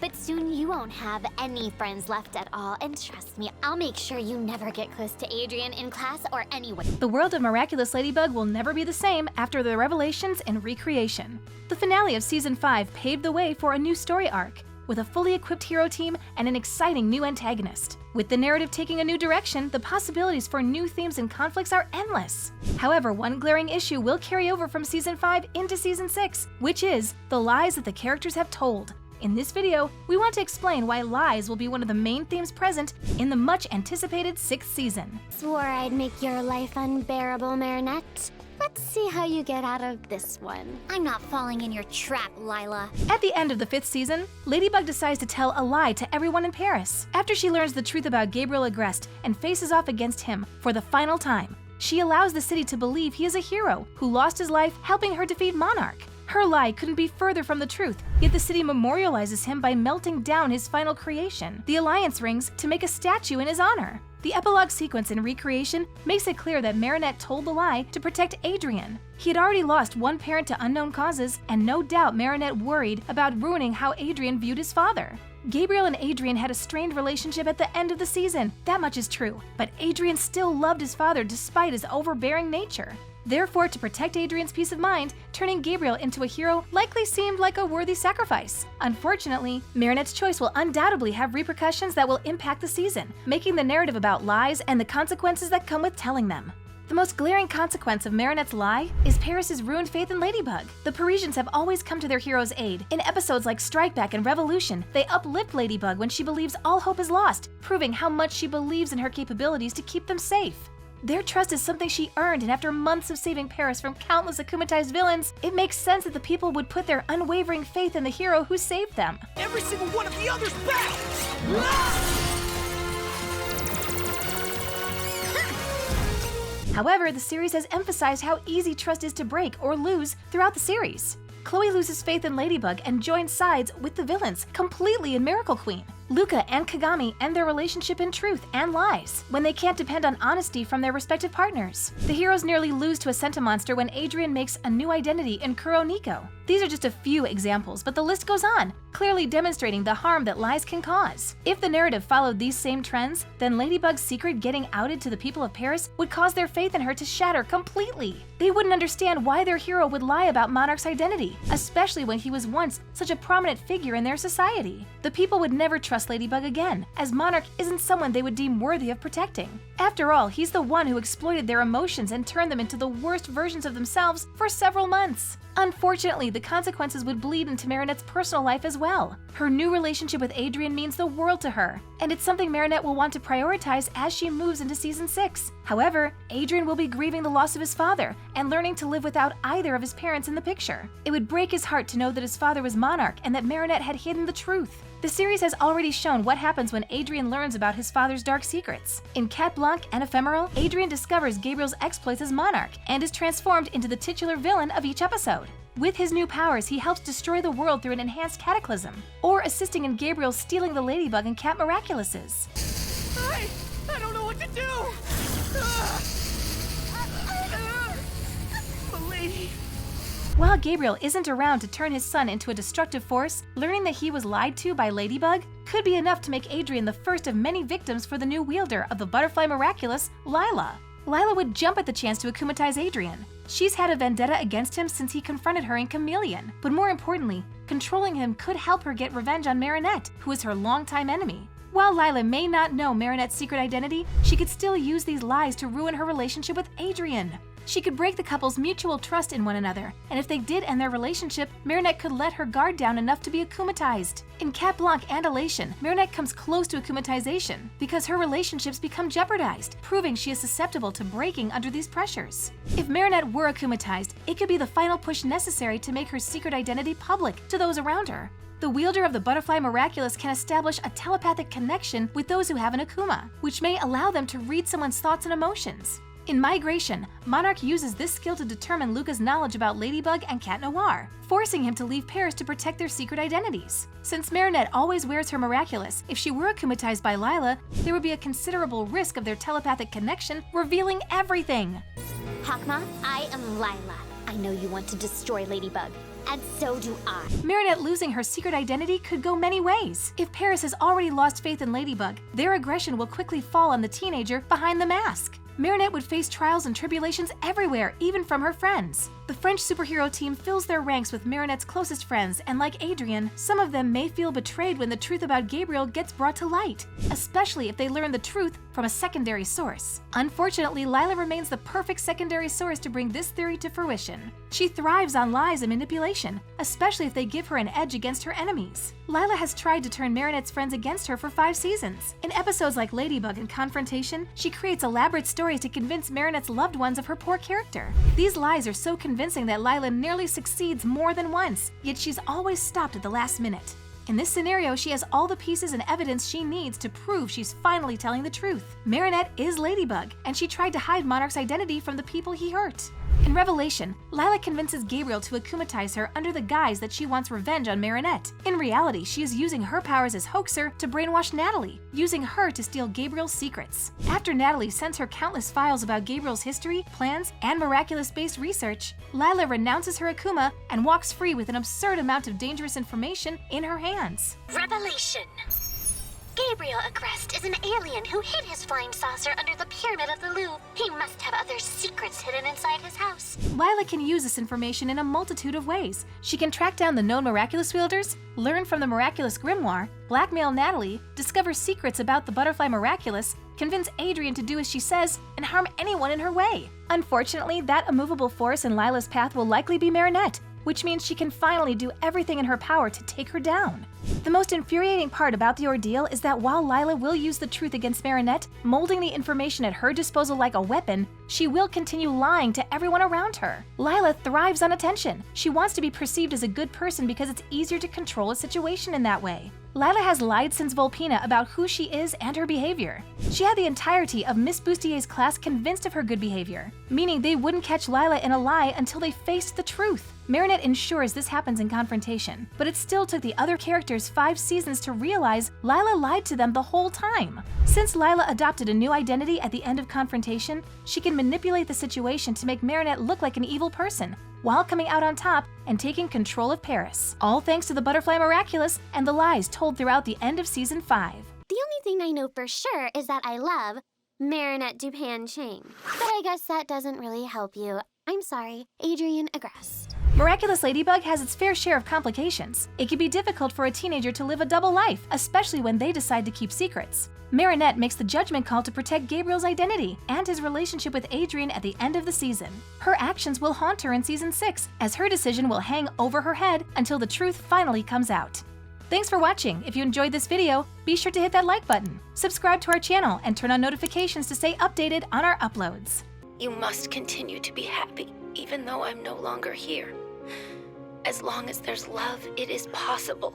But soon you won't have any friends left at all, and trust me, I'll make sure you never get close to Adrien in class or anywhere. The world of Miraculous Ladybug will never be the same after the revelations and recreation. The finale of Season 5 paved the way for a new story arc, with a fully equipped hero team and an exciting new antagonist. With the narrative taking a new direction, the possibilities for new themes and conflicts are endless. However, one glaring issue will carry over from Season 5 into Season 6, which is the lies that the characters have told. In this video, we want to explain why lies will be one of the main themes present in the much-anticipated 6th season. Swore I'd make your life unbearable, Marinette. Let's see how you get out of this one. I'm not falling in your trap, Lila. At the end of the 5th season, Ladybug decides to tell a lie to everyone in Paris. After she learns the truth about Gabriel Agreste and faces off against him for the final time, she allows the city to believe he is a hero who lost his life helping her defeat Monarch. Her lie couldn't be further from the truth, yet the city memorializes him by melting down his final creation, the Alliance Rings, to make a statue in his honor. The epilogue sequence in Recreation makes it clear that Marinette told the lie to protect Adrien. He had already lost one parent to unknown causes, and no doubt Marinette worried about ruining how Adrien viewed his father. Gabriel and Adrien had a strained relationship at the end of the season, that much is true, but Adrien still loved his father despite his overbearing nature. Therefore, to protect Adrien's peace of mind, turning Gabriel into a hero likely seemed like a worthy sacrifice. Unfortunately, Marinette's choice will undoubtedly have repercussions that will impact the season, making the narrative about lies and the consequences that come with telling them. The most glaring consequence of Marinette's lie is Paris's ruined faith in Ladybug. The Parisians have always come to their hero's aid. In episodes like Strike Back and Revolution, they uplift Ladybug when she believes all hope is lost, proving how much she believes in her capabilities to keep them safe. Their trust is something she earned, and after months of saving Paris from countless akumatized villains, it makes sense that the people would put their unwavering faith in the hero who saved them. Every single one of the others back! However, the series has emphasized how easy trust is to break or lose throughout the series. Chloe loses faith in Ladybug and joins sides with the villains completely in Miracle Queen. Luca and Kagami end their relationship in truth and lies when they can't depend on honesty from their respective partners. The heroes nearly lose to a Sentimonster when Adrien makes a new identity in Kuro Nico. These are just a few examples, but the list goes on, clearly demonstrating the harm that lies can cause. If the narrative followed these same trends, then Ladybug's secret getting outed to the people of Paris would cause their faith in her to shatter completely. They wouldn't understand why their hero would lie about Monarch's identity, especially when he was once such a prominent figure in their society. The people would never trust Ladybug again, as Monarch isn't someone they would deem worthy of protecting. After all, he's the one who exploited their emotions and turned them into the worst versions of themselves for several months. Unfortunately, the consequences would bleed into Marinette's personal life as well. Her new relationship with Adrien means the world to her, and it's something Marinette will want to prioritize as she moves into Season 6. However, Adrien will be grieving the loss of his father and learning to live without either of his parents in the picture. It would break his heart to know that his father was Monarch and that Marinette had hidden the truth. The series has already shown what happens when Adrien learns about his father's dark secrets. In Cat Blanc and Ephemeral, Adrien discovers Gabriel's exploits as Monarch and is transformed into the titular villain of each episode. With his new powers, he helps destroy the world through an enhanced cataclysm, or assisting in Gabriel stealing the Ladybug and Cat Miraculouses. I don't know what to do! Believe. While Gabriel isn't around to turn his son into a destructive force, learning that he was lied to by Ladybug could be enough to make Adrien the first of many victims for the new wielder of the Butterfly Miraculous, Lila. Lila would jump at the chance to akumatize Adrien. She's had a vendetta against him since he confronted her in Chameleon, but more importantly, controlling him could help her get revenge on Marinette, who is her longtime enemy. While Lila may not know Marinette's secret identity, she could still use these lies to ruin her relationship with Adrien. She could break the couple's mutual trust in one another, and if they did end their relationship, Marinette could let her guard down enough to be akumatized. In Cat Blanc and Elation, Marinette comes close to akumatization because her relationships become jeopardized, proving she is susceptible to breaking under these pressures. If Marinette were akumatized, it could be the final push necessary to make her secret identity public to those around her. The wielder of the Butterfly Miraculous can establish a telepathic connection with those who have an Akuma, which may allow them to read someone's thoughts and emotions. In Migration, Monarch uses this skill to determine Luca's knowledge about Ladybug and Cat Noir, forcing him to leave Paris to protect their secret identities. Since Marinette always wears her Miraculous, if she were akumatized by Lila, there would be a considerable risk of their telepathic connection revealing everything. Hakma, I am Lila. I know you want to destroy Ladybug. and so do I. Marinette losing her secret identity could go many ways. If Paris has already lost faith in Ladybug, their aggression will quickly fall on the teenager behind the mask. Marinette would face trials and tribulations everywhere, even from her friends. The French superhero team fills their ranks with Marinette's closest friends, and like Adrien, some of them may feel betrayed when the truth about Gabriel gets brought to light, especially if they learn the truth from a secondary source. Unfortunately, Lila remains the perfect secondary source to bring this theory to fruition. She thrives on lies and manipulation, especially if they give her an edge against her enemies. Lila has tried to turn Marinette's friends against her for 5 seasons. In episodes like Ladybug and Confrontation, she creates elaborate stories to convince Marinette's loved ones of her poor character. These lies are so convincing that Lila nearly succeeds more than once, yet she's always stopped at the last minute. In this scenario, she has all the pieces and evidence she needs to prove she's finally telling the truth. Marinette is Ladybug, and she tried to hide Monarch's identity from the people he hurt. In Revelation, Lila convinces Gabriel to akumatize her under the guise that she wants revenge on Marinette. In reality, she is using her powers as hoaxer to brainwash Natalie, using her to steal Gabriel's secrets. After Natalie sends her countless files about Gabriel's history, plans, and miraculous-based research, Lila renounces her Akuma and walks free with an absurd amount of dangerous information in her hands. Revelation. Gabriel Agreste is an alien who hid his flying saucer under the pyramid of the Louvre. He must have other secrets hidden inside his house. Lila can use this information in a multitude of ways. She can track down the known miraculous wielders, learn from the miraculous grimoire, blackmail Natalie, discover secrets about the butterfly Miraculous, convince Adrien to do as she says, and harm anyone in her way. Unfortunately, that immovable force in Lila's path will likely be Marinette, which means she can finally do everything in her power to take her down. The most infuriating part about the ordeal is that while Lila will use the truth against Marinette, molding the information at her disposal like a weapon, she will continue lying to everyone around her. Lila thrives on attention. She wants to be perceived as a good person because it's easier to control a situation in that way. Lila has lied since Volpina about who she is and her behavior. She had the entirety of Miss Boustier's class convinced of her good behavior, meaning they wouldn't catch Lila in a lie until they faced the truth. Marinette ensures this happens in Confrontation, but it still took the other characters 5 seasons to realize Lila lied to them the whole time. Since Lila adopted a new identity at the end of Confrontation, she can manipulate the situation to make Marinette look like an evil person, while coming out on top and taking control of Paris. All thanks to the Butterfly Miraculous and the lies told throughout the end of Season 5. The only thing I know for sure is that I love Marinette Dupain-Chang. But I guess that doesn't really help you. I'm sorry, Adrien Agreste. Miraculous Ladybug has its fair share of complications. It can be difficult for a teenager to live a double life, especially when they decide to keep secrets. Marinette makes the judgment call to protect Gabriel's identity and his relationship with Adrien at the end of the season. Her actions will haunt her in Season 6, as her decision will hang over her head until the truth finally comes out. Thanks for watching. If you enjoyed this video, be sure to hit that like button, subscribe to our channel, and turn on notifications to stay updated on our uploads. You must continue to be happy, even though I'm no longer here. As long as there's love, it is possible.